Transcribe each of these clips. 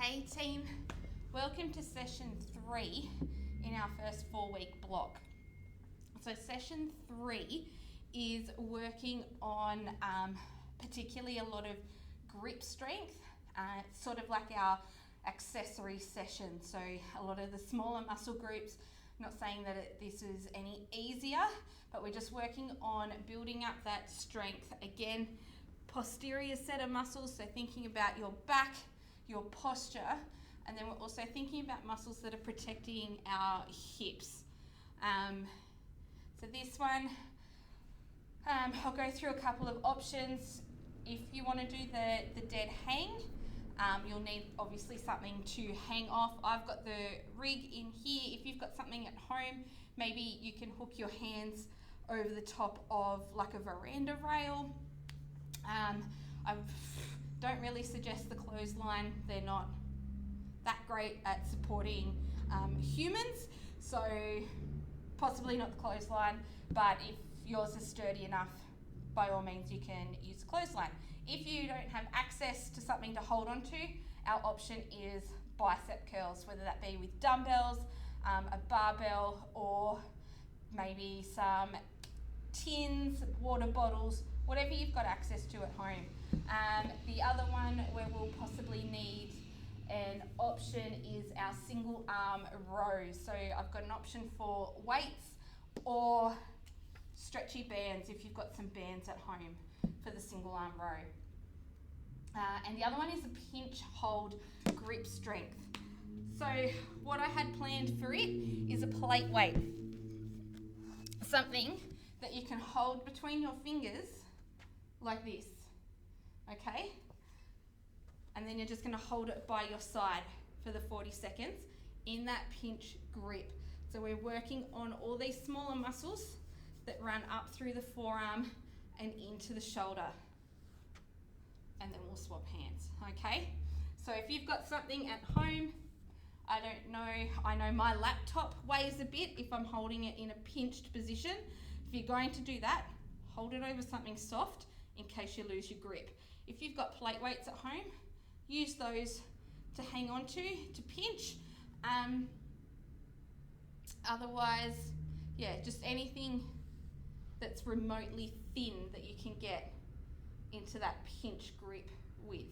Hey team, welcome to session 3 in our first 4-week block. So session 3 is working on particularly a lot of grip strength, sort of like our accessory session. So a lot of the smaller muscle groups, not saying that this is any easier, but we're just working on building up that strength. Again, posterior set of muscles, so thinking about your back, your posture, and then we're also thinking about muscles that are protecting our hips. So this one, I'll go through a couple of options. If you want to do the dead hang, you'll need obviously something to hang off. I've got the rig in here. If you've got something at home, maybe you can hook your hands over the top of like a veranda rail. I don't really suggest the clothesline. They're not that great at supporting humans, so possibly not the clothesline, but if yours is sturdy enough, by all means you can use the clothesline. If you don't have access to something to hold on to, our option is bicep curls, whether that be with dumbbells, a barbell, or maybe some tins, water bottles, whatever you've got access to at home. The other one where we'll possibly need an option is our single arm rows. So I've got an option for weights or stretchy bands if you've got some bands at home for the single arm row. And the other one is a pinch hold grip strength. So what I had planned for it is a plate weight. Something that you can hold between your fingers like this, okay? And then you're just gonna hold it by your side for the 40 seconds in that pinch grip. So we're working on all these smaller muscles that run up through the forearm and into the shoulder. And then we'll swap hands, okay? So if you've got something at home, I don't know, I know my laptop weighs a bit if I'm holding it in a pinched position. If you're going to do that, hold it over something soft in case you lose your grip. If you've got plate weights at home, use those to hang on to pinch. Otherwise, yeah, just anything that's remotely thin that you can get into that pinch grip with.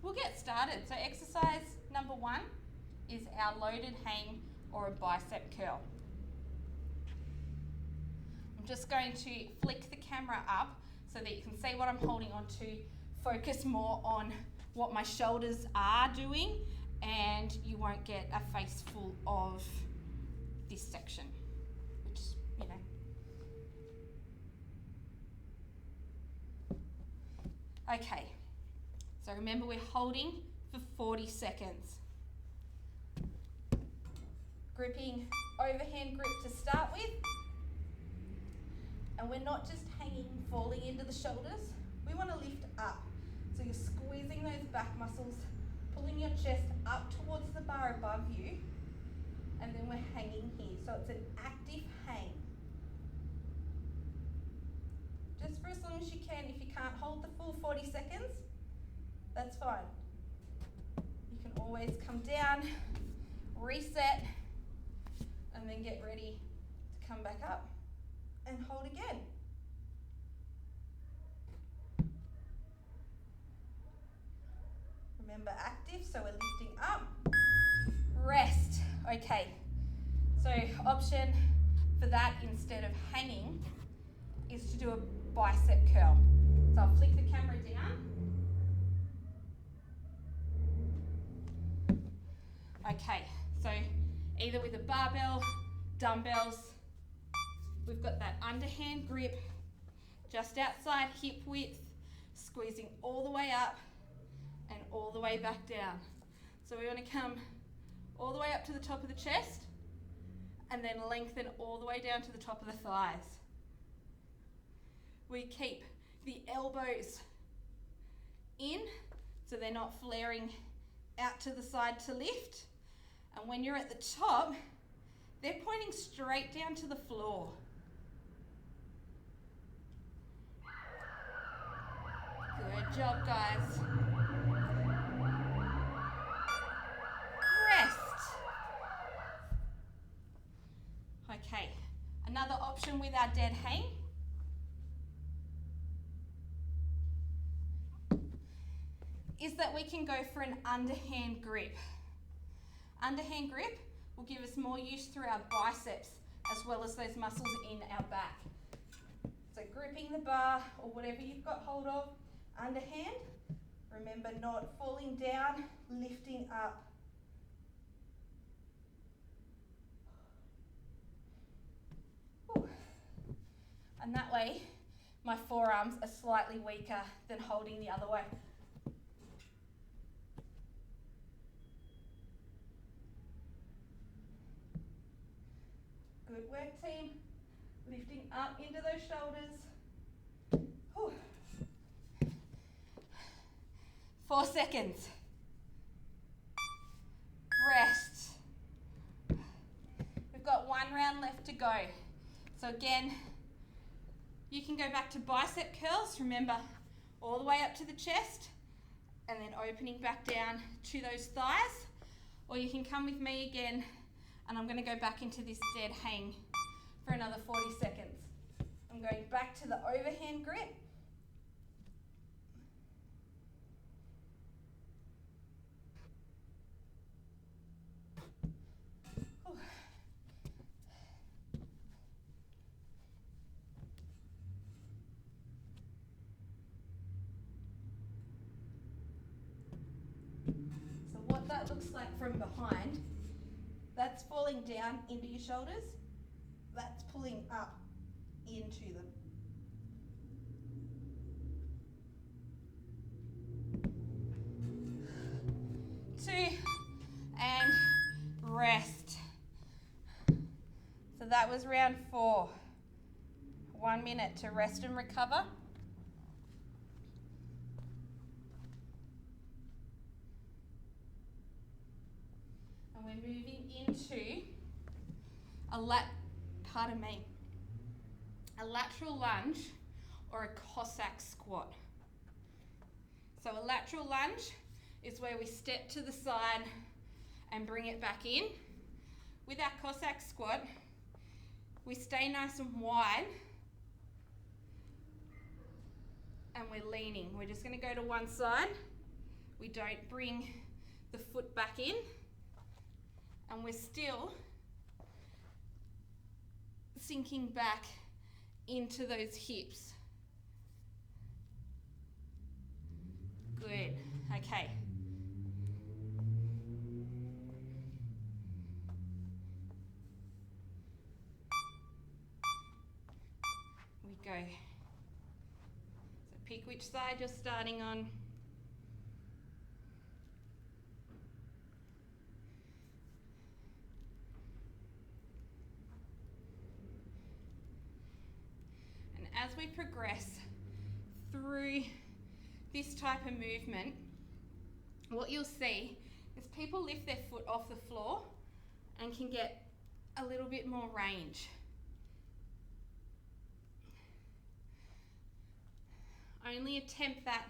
We'll get started. So exercise number 1 is our loaded hang or a bicep curl. I'm just going to flick the camera up so that you can see what I'm holding on to, focus more on what my shoulders are doing, and you won't get a face full of this section, which, you know. Okay, so remember we're holding for 40 seconds. Gripping overhand grip to start with. And we're not just hanging, falling into the shoulders. We want to lift up. So you're squeezing those back muscles, pulling your chest up towards the bar above you, and then we're hanging here. So it's an active hang. Just for as long as you can. If you can't hold the full 40 seconds, that's fine. You can always come down, reset, and then get ready to come back up and hold again. Remember, active, so we're lifting up. Rest. Okay, so option for that instead of hanging is to do a bicep curl. So I'll flick the camera down. Okay, so either with a barbell, dumbbells, we've got that underhand grip just outside hip width, squeezing all the way up and all the way back down. So we want to come all the way up to the top of the chest and then lengthen all the way down to the top of the thighs. We keep the elbows in so they're not flaring out to the side to lift. And when you're at the top, they're pointing straight down to the floor. Good job, guys. option with our dead hang is that we can go for an underhand grip. Underhand grip will give us more use through our biceps as well as those muscles in our back. So gripping the bar or whatever you've got hold of, underhand. Remember, not falling down, lifting up. Whew. And that way, my forearms are slightly weaker than holding the other way. Good work, team. Lifting up into those shoulders. Whew. 4 seconds. Rest. We've got 1 round left to go. So again, you can go back to bicep curls. Remember, all the way up to the chest and then opening back down to those thighs. Or you can come with me again, and I'm going to go back into this dead hang for another 40 seconds. I'm going back to the overhand grip. So what that looks like from behind, that's falling down into your shoulders, that's pulling up into them. 2, and rest. So that was round 4. 1 minute to rest and recover. And we're moving into a lateral lunge or a Cossack squat. So a lateral lunge is where we step to the side and bring it back in. With our Cossack squat, we stay nice and wide and we're leaning. We're just going to go to one side. We don't bring the foot back in, and we're still sinking back into those hips. Good. Okay. We go. So pick which side you're starting on. And as we progress through this type of movement, what you'll see is people lift their foot off the floor and can get a little bit more range. Only attempt that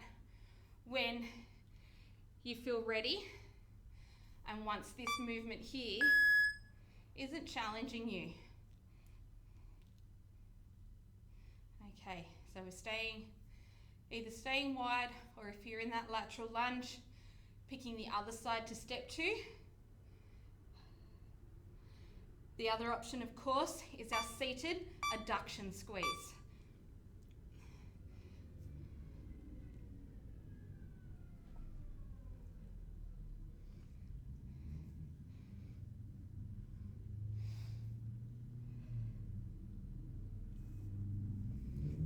when you feel ready and once this movement here isn't challenging you. Okay, so we're either staying wide, or if you're in that lateral lunge, picking the other side to step to. The other option, of course, is our seated adduction squeeze.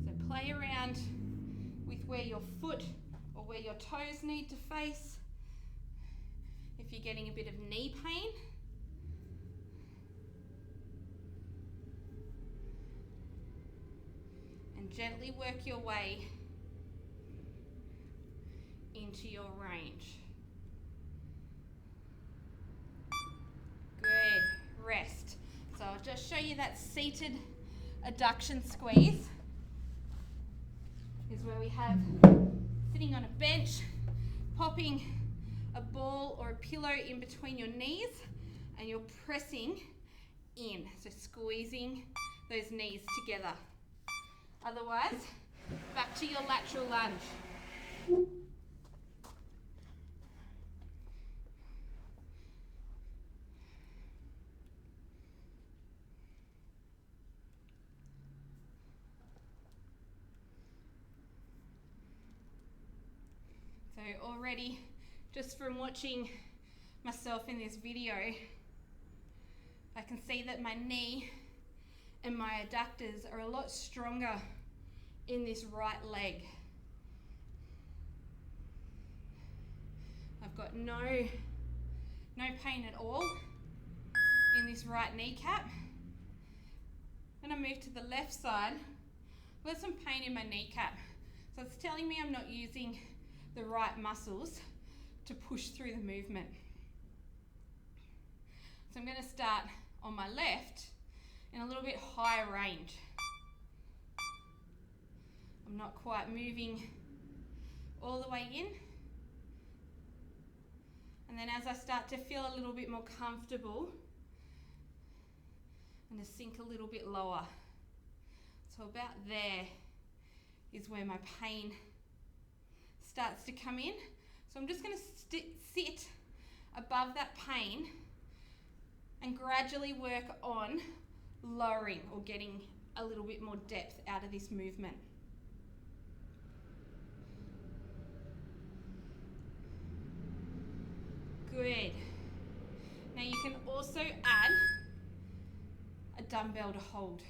So play around with where your foot or where your toes need to face. If you're getting a bit of knee pain, and gently work your way into your range. Good, rest. So I'll just show you that seated adduction squeeze. Is where we have sitting on a bench, popping a ball or a pillow in between your knees, and you're pressing in, so squeezing those knees together. Otherwise, back to your lateral lunge. So already, just from watching myself in this video, I can see that my knee and my adductors are a lot stronger in this right leg. I've got no pain at all in this right kneecap. When I move to the left side, I've got some pain in my kneecap. So it's telling me I'm not using the right muscles to push through the movement. So I'm going to start on my left in a little bit higher range. I'm not quite moving all the way in. And then as I start to feel a little bit more comfortable, I'm going to sink a little bit lower. So about there is where my pain starts to come in. So I'm just going to sit above that pain and gradually work on lowering or getting a little bit more depth out of this movement. Good. Now you can also add a dumbbell to hold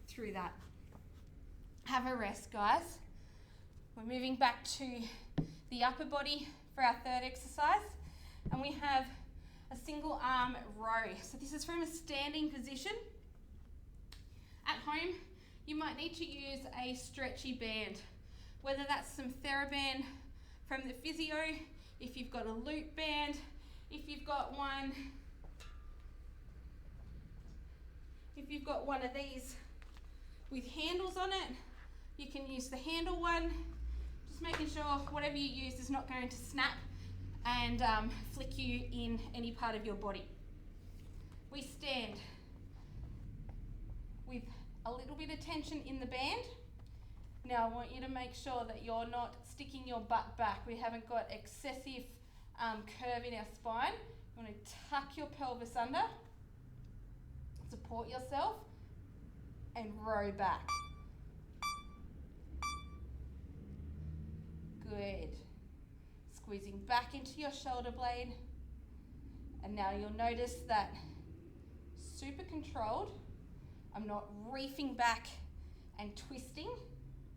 through that. Have a rest, guys. We're moving back to the upper body for our third exercise, and we have a single arm row. So this is from a standing position. At home, you might need to use a stretchy band, whether that's some theraband from the physio, if you've got a loop band, if you've got one of these with handles on it, you can use the handle one. Just making sure whatever you use is not going to snap and flick you in any part of your body. We stand with a little bit of tension in the band. Now I want you to make sure that you're not sticking your butt back. We haven't got excessive curve in our spine. You want to tuck your pelvis under, support yourself, and row back. Good. Squeezing back into your shoulder blade. And now you'll notice that super controlled. I'm not reefing back and twisting.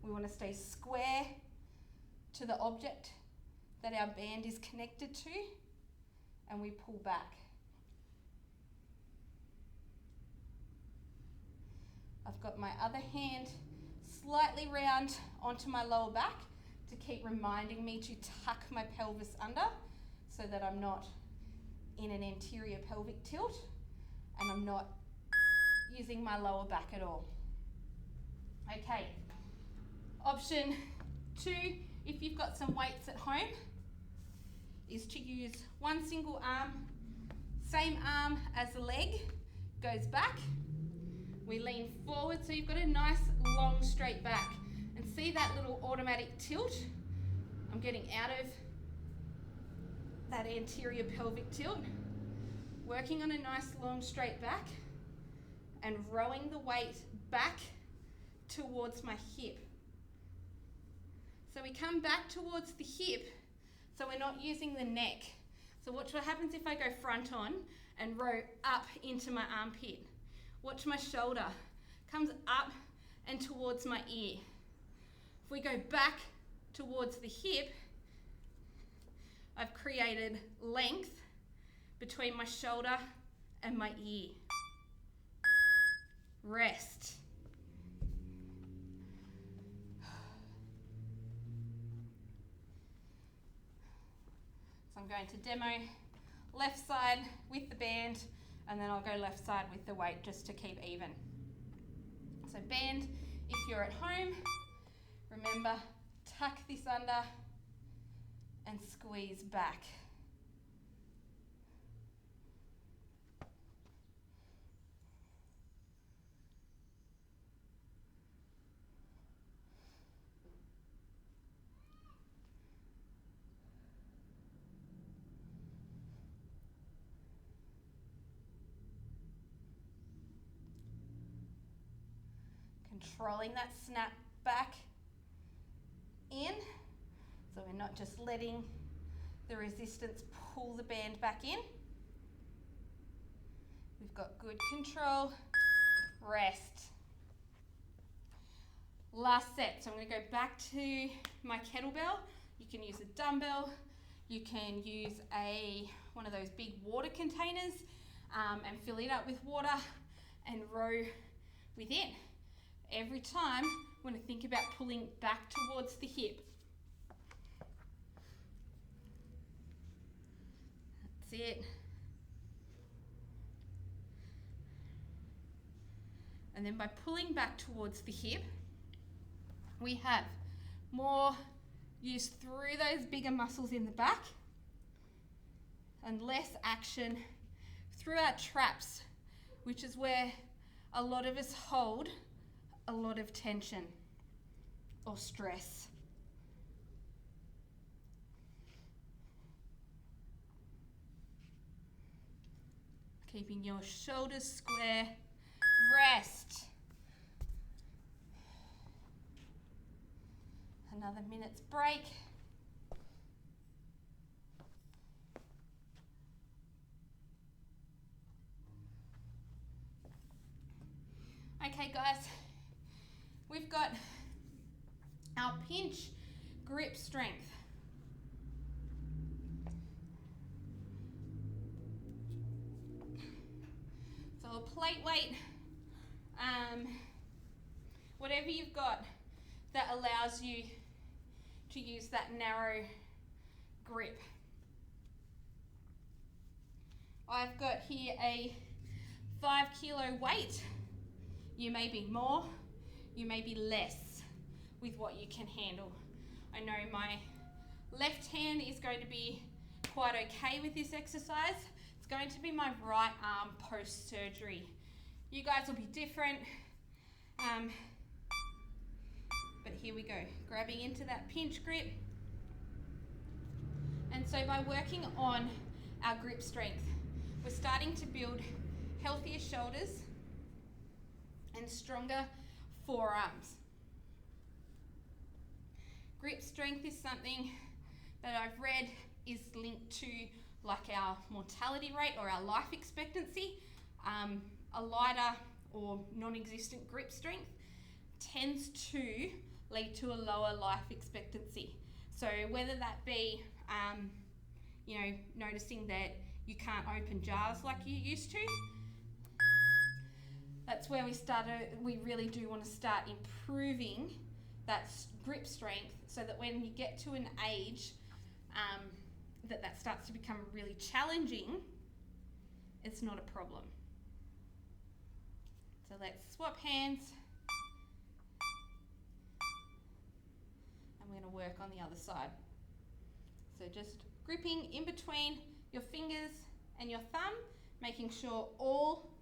We want to stay square to the object that our band is connected to, and we pull back. I've got my other hand slightly round onto my lower back to keep reminding me to tuck my pelvis under so that I'm not in an anterior pelvic tilt and I'm not using my lower back at all. Okay, option 2, if you've got some weights at home, is to use one single arm, same arm as the leg, goes back. We lean forward so you've got a nice long straight back. And see that little automatic tilt? I'm getting out of that anterior pelvic tilt, working on a nice long straight back and rowing the weight back towards my hip. So we come back towards the hip, so we're not using the neck. So watch what happens if I go front on and row up into my armpit. Watch my shoulder, comes up and towards my ear. If we go back towards the hip, I've created length between my shoulder and my ear. Rest. So I'm going to demo left side with the band, and then I'll go left side with the weight just to keep even. So band, if you're at home, remember, tuck this under and squeeze back. Controlling that snap back in, so we're not just letting the resistance pull the band back in. We've got good control. Rest. Last set, so I'm going to go back to my kettlebell. You can use a dumbbell, you can use one of those big water containers and fill it up with water and row with it. Every time, I want to think about pulling back towards the hip. That's it. And then by pulling back towards the hip, we have more use through those bigger muscles in the back and less action through our traps, which is where a lot of us hold a lot of tension or stress. Keeping your shoulders square. Rest. Another minute's break. Okay guys, we've got our pinch grip strength. So a plate weight, whatever you've got that allows you to use that narrow grip. I've got here a 5 kilo weight. You may be more, you may be less with what you can handle. I know my left hand is going to be quite okay with this exercise. It's going to be my right arm post-surgery. You guys will be different. But here we go, grabbing into that pinch grip. And so by working on our grip strength, we're starting to build healthier shoulders and stronger forearms. Grip strength is something that I've read is linked to like our mortality rate or our life expectancy. A lighter or non-existent grip strength tends to lead to a lower life expectancy. So whether that be, noticing that you can't open jars like you used to, that's where we really do want to start improving that grip strength so that when you get to an age that starts to become really challenging, it's not a problem. So let's swap hands. And we're going to work on the other side. So just gripping in between your fingers and your thumb, making sure all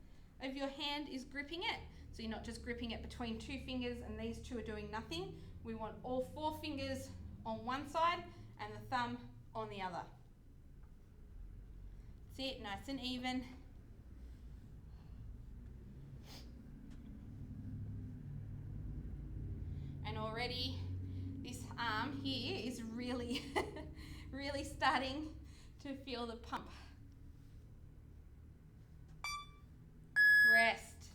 of your hand is gripping it. So you're not just gripping it between 2 fingers and these 2 are doing nothing. We want all 4 fingers on one side and the thumb on the other. That's it, nice and even. And already this arm here is really, really starting to feel the pump. Rest.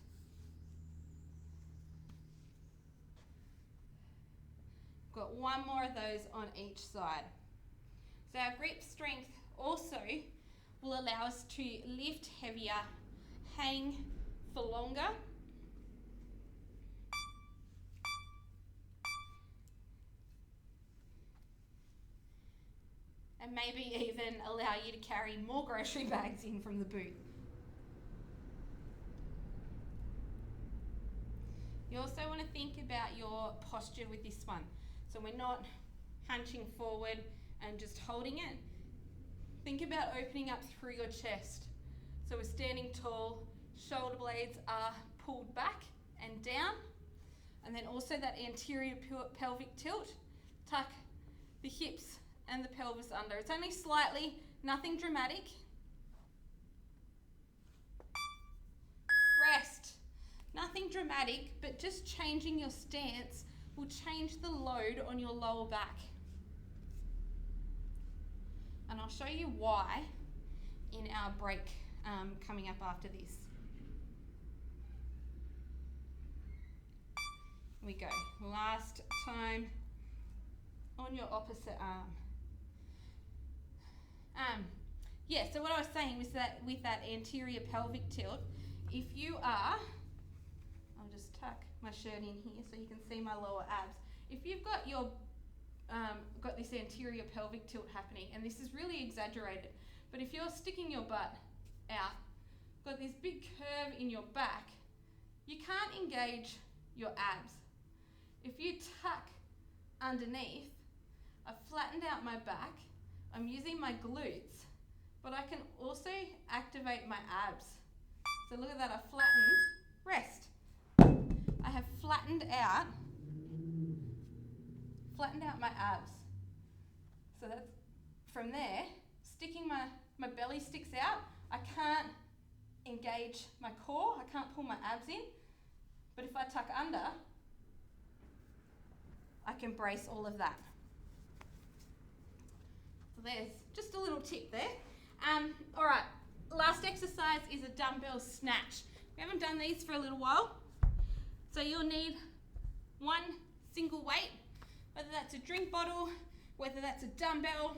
Got one more of those on each side. So our grip strength also will allow us to lift heavier, hang for longer. And maybe even allow you to carry more grocery bags in from the boot. You also want to think about your posture with this one. So we're not hunching forward and just holding it. Think about opening up through your chest. So we're standing tall, shoulder blades are pulled back and down. And then also that anterior pelvic tilt. Tuck the hips and the pelvis under. It's only slightly, nothing dramatic. Rest. Nothing dramatic, but just changing your stance will change the load on your lower back. And I'll show you why in our break coming up after this. We go. Last time on your opposite arm. Yeah, so what I was saying was that with that anterior pelvic tilt, if you are, I'll just tuck my shirt in here so you can see my lower abs. If you've got your got this anterior pelvic tilt happening, and this is really exaggerated, but if you're sticking your butt out, got this big curve in your back, you can't engage your abs. If you tuck underneath, I've flattened out my back, I'm using my glutes, but I can also activate my abs. So look at that, I've flattened, rest. I have flattened out my abs. So that's from there, sticking my belly sticks out, I can't engage my core, I can't pull my abs in, but if I tuck under, I can brace all of that. So there's just a little tip there. All right, last exercise is a dumbbell snatch. We haven't done these for a little while. So you'll need one single weight, whether that's a drink bottle, whether that's a dumbbell,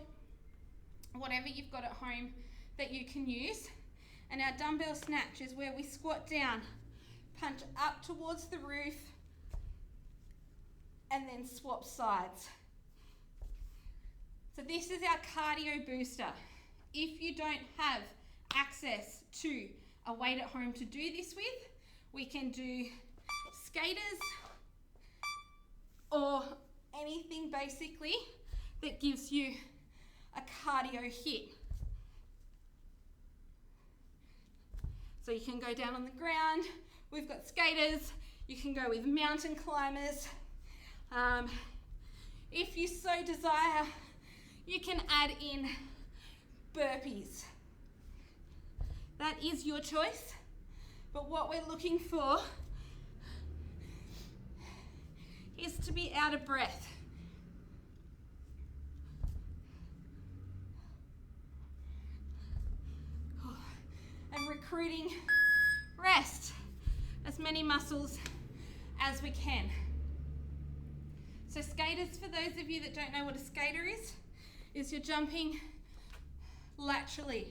whatever you've got at home that you can use. And our dumbbell snatch is where we squat down, punch up towards the roof, and then swap sides. So this is our cardio booster. If you don't have access to a weight at home to do this with, we can do skaters or anything basically that gives you a cardio hit. So you can go down on the ground, we've got skaters, you can go with mountain climbers. If you so desire, you can add in burpees. That is your choice, but what we're looking for is to be out of breath. And recruiting rest, as many muscles as we can. So skaters, for those of you that don't know what a skater is you're jumping laterally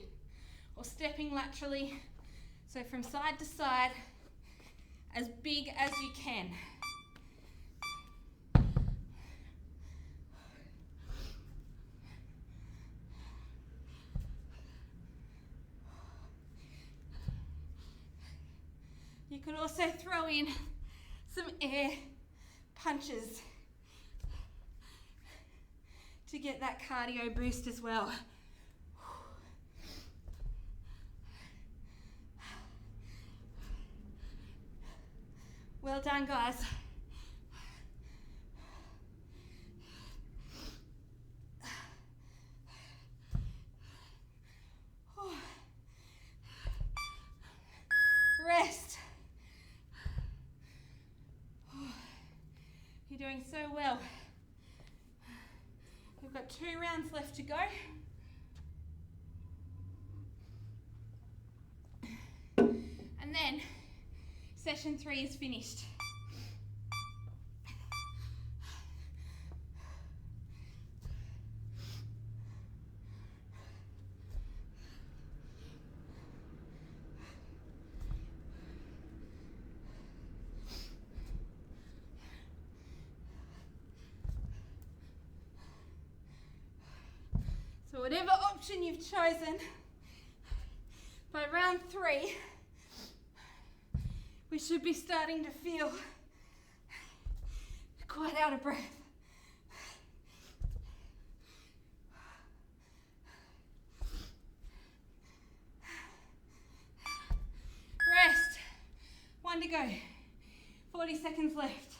or stepping laterally, so from side to side, as big as you can. You could also throw in some air punches to get that cardio boost as well. Well done, guys. Rest. You're doing so well. We've got 2 rounds left to go. And then session 3 is finished. So whatever option you've chosen, by round 3, we should be starting to feel quite out of breath. Rest. 1 to go. 40 seconds left.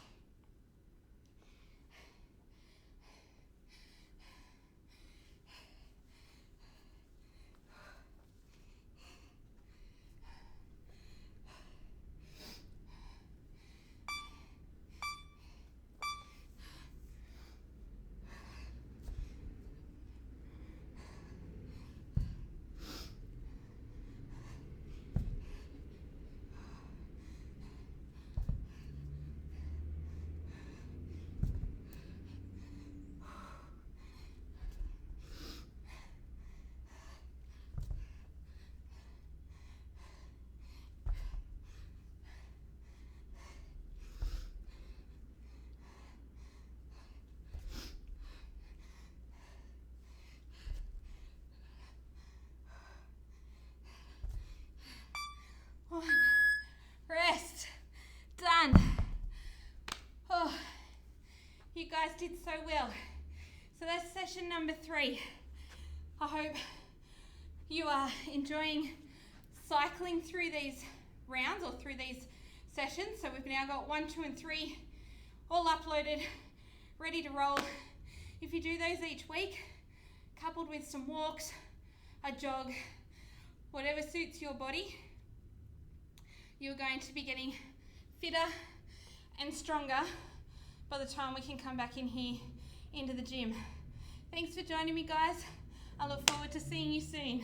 guys did so well. So that's session number 3. I hope you are enjoying cycling through these rounds or through these sessions. So we've now got 1, 2, and 3 all uploaded, ready to roll. If you do those each week, coupled with some walks, a jog, whatever suits your body, you're going to be getting fitter and stronger by the time we can come back in here into the gym. Thanks for joining me, guys. I look forward to seeing you soon.